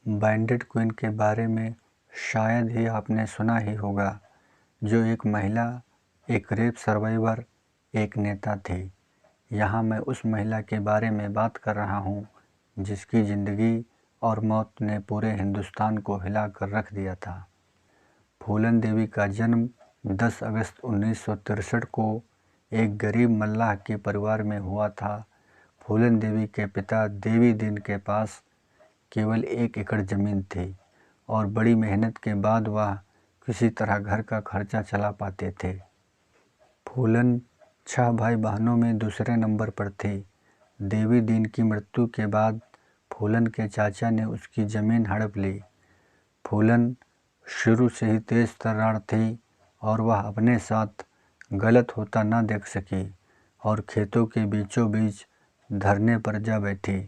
बैंडेड queen के बारे में शायद ही आपने सुना ही होगा, जो एक महिला, एक रेप सर्वाइवर, एक नेता थी। यहाँ मैं उस महिला के बारे में बात कर रहा हूँ जिसकी ज़िंदगी और मौत ने पूरे हिंदुस्तान को हिला कर रख दिया था। फूलन देवी का जन्म 10 अगस्त 1963 को एक गरीब मल्लाह के परिवार में हुआ था। फूलन देवी के पिता देवी दीन के पास केवल 1 एकड़ ज़मीन थी और बड़ी मेहनत के बाद वह किसी तरह घर का खर्चा चला पाते थे। फूलन 6 भाई बहनों में दूसरे नंबर पर थी। देवी दीन की मृत्यु के बाद फूलन के चाचा ने उसकी ज़मीन हड़प ली। फूलन शुरू से ही तेज तर्रार थी और वह अपने साथ गलत होता न देख सकी और खेतों के बीचों बीच धरने पर जा बैठी।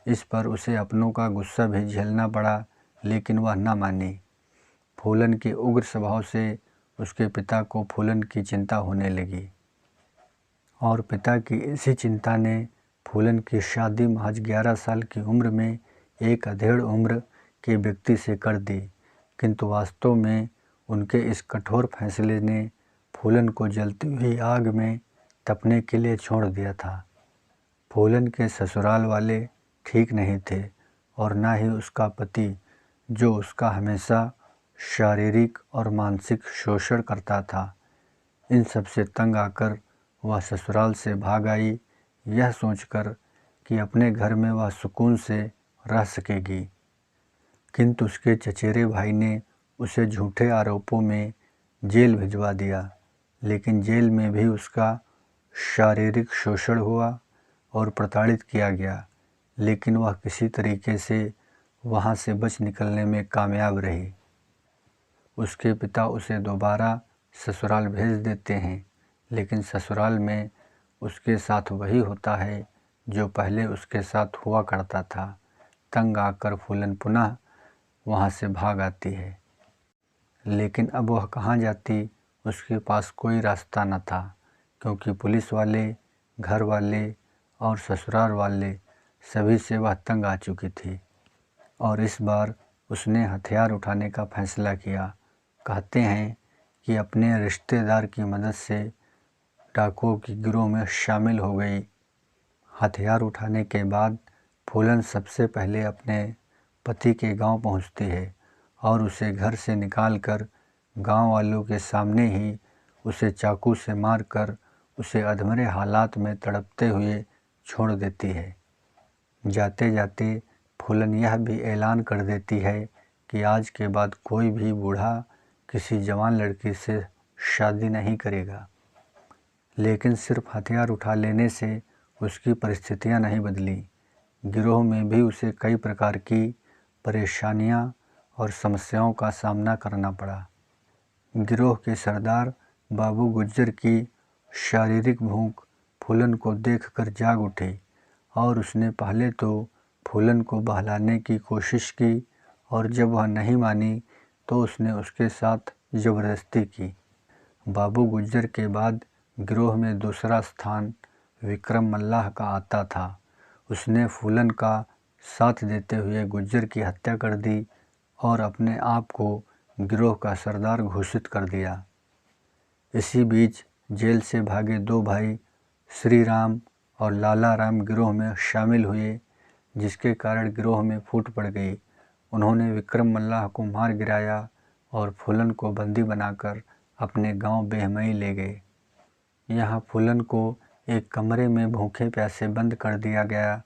इस पर उसे अपनों का गुस्सा भी झेलना पड़ा, लेकिन वह न मानी। फूलन के उग्र स्वभाव से उसके पिता को फूलन की चिंता होने लगी और पिता की इसी चिंता ने फूलन की शादी महज 11 साल की उम्र में एक अधेड़ उम्र के व्यक्ति से कर दी। किंतु वास्तव में उनके इस कठोर फैसले ने फूलन को जलती हुई आग में तपने के लिए छोड़ दिया था। फूलन के ससुराल वाले ठीक नहीं थे और न ही उसका पति, जो उसका हमेशा शारीरिक और मानसिक शोषण करता था। इन सब से तंग आकर वह ससुराल से भाग आई, यह सोचकर कि अपने घर में वह सुकून से रह सकेगी। किंतु उसके चचेरे भाई ने उसे झूठे आरोपों में जेल भिजवा दिया, लेकिन जेल में भी उसका शारीरिक शोषण हुआ और प्रताड़ित किया गया, लेकिन वह किसी तरीके से वहाँ से बच निकलने में कामयाब रही। उसके पिता उसे दोबारा ससुराल भेज देते हैं, लेकिन ससुराल में उसके साथ वही होता है जो पहले उसके साथ हुआ करता था। तंग आकर फूलन पुनः वहाँ से भाग आती है, लेकिन अब वह कहाँ जाती, उसके पास कोई रास्ता न था, क्योंकि पुलिस वाले, घर वाले और ससुराल वाले सभी से वह तंग आ चुकी थी। और इस बार उसने हथियार उठाने का फैसला किया। कहते हैं कि अपने रिश्तेदार की मदद से डाकुओं की गिरोह में शामिल हो गई। हथियार उठाने के बाद फूलन सबसे पहले अपने पति के गांव पहुंचती है और उसे घर से निकालकर गांव वालों के सामने ही उसे चाकू से मारकर उसे अधमरे हालात में तड़पते हुए छोड़ देती है। जाते जाते फूलन यह भी ऐलान कर देती है कि आज के बाद कोई भी बूढ़ा किसी जवान लड़की से शादी नहीं करेगा। लेकिन सिर्फ हथियार उठा लेने से उसकी परिस्थितियां नहीं बदली। गिरोह में भी उसे कई प्रकार की परेशानियां और समस्याओं का सामना करना पड़ा। गिरोह के सरदार बाबू गुज्जर की शारीरिक भूख फूलन को देखकर जाग उठी और उसने पहले तो फूलन को बहलाने की कोशिश की और जब वह नहीं मानी तो उसने उसके साथ ज़बरदस्ती की। बाबू गुज्जर के बाद गिरोह में दूसरा स्थान विक्रम मल्लाह का आता था। उसने फूलन का साथ देते हुए गुज्जर की हत्या कर दी और अपने आप को गिरोह का सरदार घोषित कर दिया। इसी बीच जेल से भागे 2 भाई श्री राम और लाला राम गिरोह में शामिल हुए, जिसके कारण गिरोह में फूट पड़ गई। उन्होंने विक्रम मल्लाह को मार गिराया और फूलन को बंदी बनाकर अपने गांव बेहमई ले गए। यहाँ फूलन को एक कमरे में भूखे प्यासे बंद कर दिया गया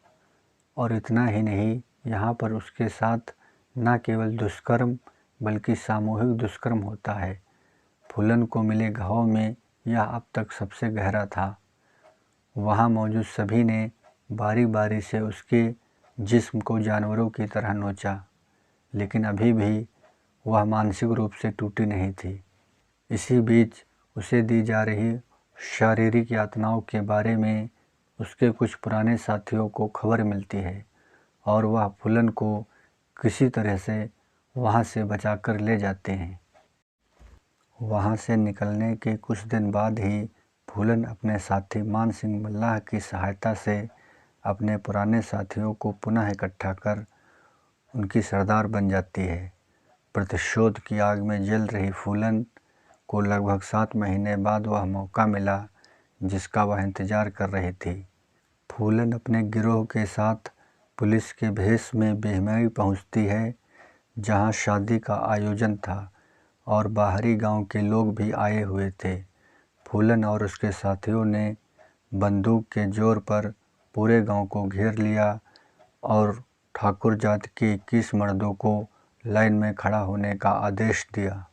और इतना ही नहीं, यहाँ पर उसके साथ न केवल दुष्कर्म बल्कि सामूहिक दुष्कर्म होता है। फूलन को मिले घाव में यह अब तक सबसे गहरा था। वहाँ मौजूद सभी ने बारी बारी से उसके जिस्म को जानवरों की तरह नोचा, लेकिन अभी भी वह मानसिक रूप से टूटी नहीं थी। इसी बीच उसे दी जा रही शारीरिक यातनाओं के बारे में उसके कुछ पुराने साथियों को खबर मिलती है और वह फूलन को किसी तरह से वहाँ से बचाकर ले जाते हैं। वहाँ से निकलने के कुछ दिन बाद ही फूलन अपने साथी मान सिंह मल्लाह की सहायता से अपने पुराने साथियों को पुनः इकट्ठा कर उनकी सरदार बन जाती है। प्रतिशोध की आग में जल रही फूलन को लगभग 7 महीने बाद वह मौका मिला जिसका वह इंतजार कर रही थी। फूलन अपने गिरोह के साथ पुलिस के भेष में बेहमई पहुंचती है, जहां शादी का आयोजन था और बाहरी गांव के लोग भी आए हुए थे। फूलन और उसके साथियों ने बंदूक के जोर पर पूरे गांव को घेर लिया और ठाकुर जात के 21 मर्दों को लाइन में खड़ा होने का आदेश दिया।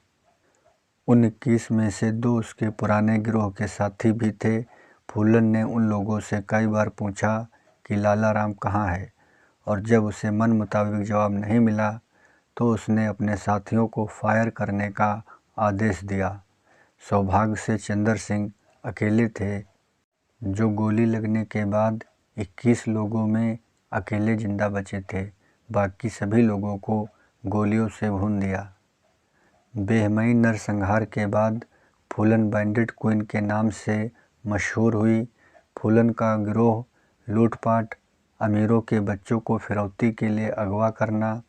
उन 21 में से 2 उसके पुराने गिरोह के साथी भी थे। फूलन ने उन लोगों से कई बार पूछा कि लाला राम कहाँ है, और जब उसे मन मुताबिक जवाब नहीं मिला तो उसने अपने साथियों को फायर करने का आदेश दिया। सौभाग्य से चंदर सिंह अकेले थे, जो गोली लगने के बाद 21 लोगों में अकेले जिंदा बचे थे। बाकी सभी लोगों को गोलियों से भून दिया। बेहमई नरसंहार के बाद फूलन बैंडिट क्वीन के नाम से मशहूर हुई। फूलन का गिरोह लूटपाट, अमीरों के बच्चों को फिरौती के लिए अगवा करना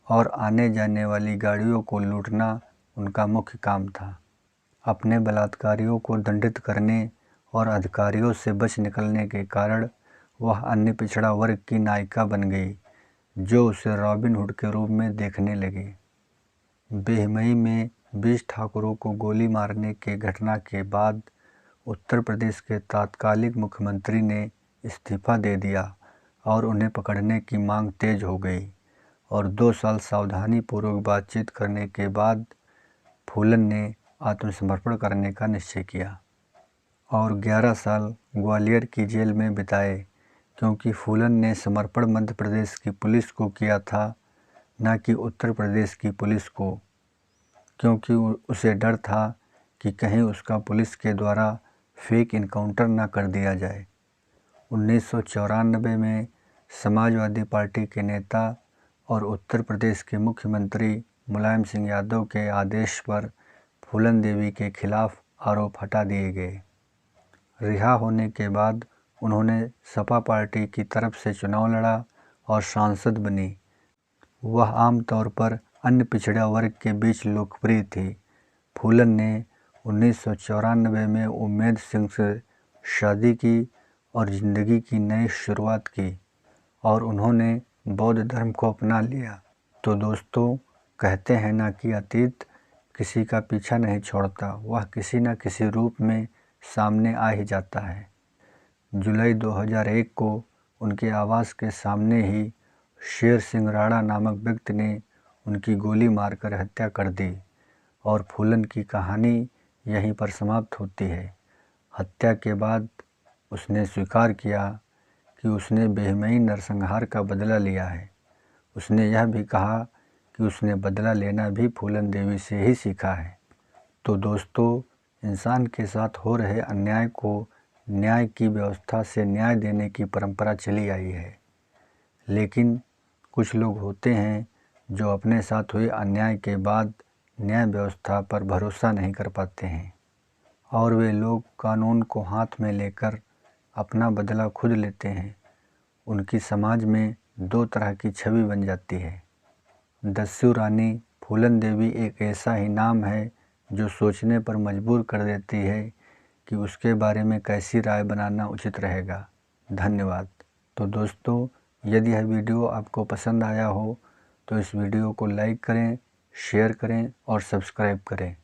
और आने जाने वाली गाड़ियों को लूटना उनका मुख्य काम था। अपने बलात्कारियों को दंडित करने और अधिकारियों से बच निकलने के कारण वह अन्य पिछड़ा वर्ग की नायिका बन गई, जो उसे रॉबिन हुड के रूप में देखने लगे। बेहमई में 20 ठाकुरों को गोली मारने के घटना के बाद उत्तर प्रदेश के तत्कालीन मुख्यमंत्री ने इस्तीफा दे दिया और उन्हें पकड़ने की मांग तेज हो गई, और 2 साल सावधानी पूर्वक बातचीत करने के बाद फूलन ने आत्मसमर्पण करने का निश्चय किया और 11 साल ग्वालियर की जेल में बिताए, क्योंकि फूलन ने समर्पण मध्य प्रदेश की पुलिस को किया था, न कि उत्तर प्रदेश की पुलिस को, क्योंकि उसे डर था कि कहीं उसका पुलिस के द्वारा फेक इनकाउंटर न कर दिया जाए। 1994 में समाजवादी पार्टी के नेता और उत्तर प्रदेश के मुख्यमंत्री मुलायम सिंह यादव के आदेश पर फूलन देवी के खिलाफ आरोप हटा दिए गए। रिहा होने के बाद उन्होंने सपा पार्टी की तरफ से चुनाव लड़ा और सांसद बनी। वह आमतौर पर अन्य पिछड़ा वर्ग के बीच लोकप्रिय थी। फूलन ने 1994 में उम्मेद सिंह से शादी की और ज़िंदगी की नई शुरुआत की, और उन्होंने बौद्ध धर्म को अपना लिया। तो दोस्तों, कहते हैं ना कि अतीत किसी का पीछा नहीं छोड़ता, वह किसी न किसी रूप में सामने आ ही जाता है। जुलाई 2001 को उनके आवास के सामने ही शेर सिंह राणा नामक व्यक्ति ने उनकी गोली मारकर हत्या कर दी, और फूलन की कहानी यहीं पर समाप्त होती है। हत्या के बाद उसने स्वीकार किया कि उसने बेहमई नरसंहार का बदला लिया है। उसने यह भी कहा कि उसने बदला लेना भी फूलन देवी से ही सीखा है। तो दोस्तों, इंसान के साथ हो रहे अन्याय को न्याय की व्यवस्था से न्याय देने की परंपरा चली आई है, लेकिन कुछ लोग होते हैं जो अपने साथ हुए अन्याय के बाद न्याय व्यवस्था पर भरोसा नहीं कर पाते हैं, और वे लोग कानून को हाथ में लेकर अपना बदला खुद लेते हैं। उनकी समाज में 2 तरह की छवि बन जाती है। दस्यु रानी फूलन देवी एक ऐसा ही नाम है जो सोचने पर मजबूर कर देती है कि उसके बारे में कैसी राय बनाना उचित रहेगा। धन्यवाद। तो दोस्तों, यदि यह वीडियो आपको पसंद आया हो तो इस वीडियो को लाइक करें, शेयर करें और सब्सक्राइब करें।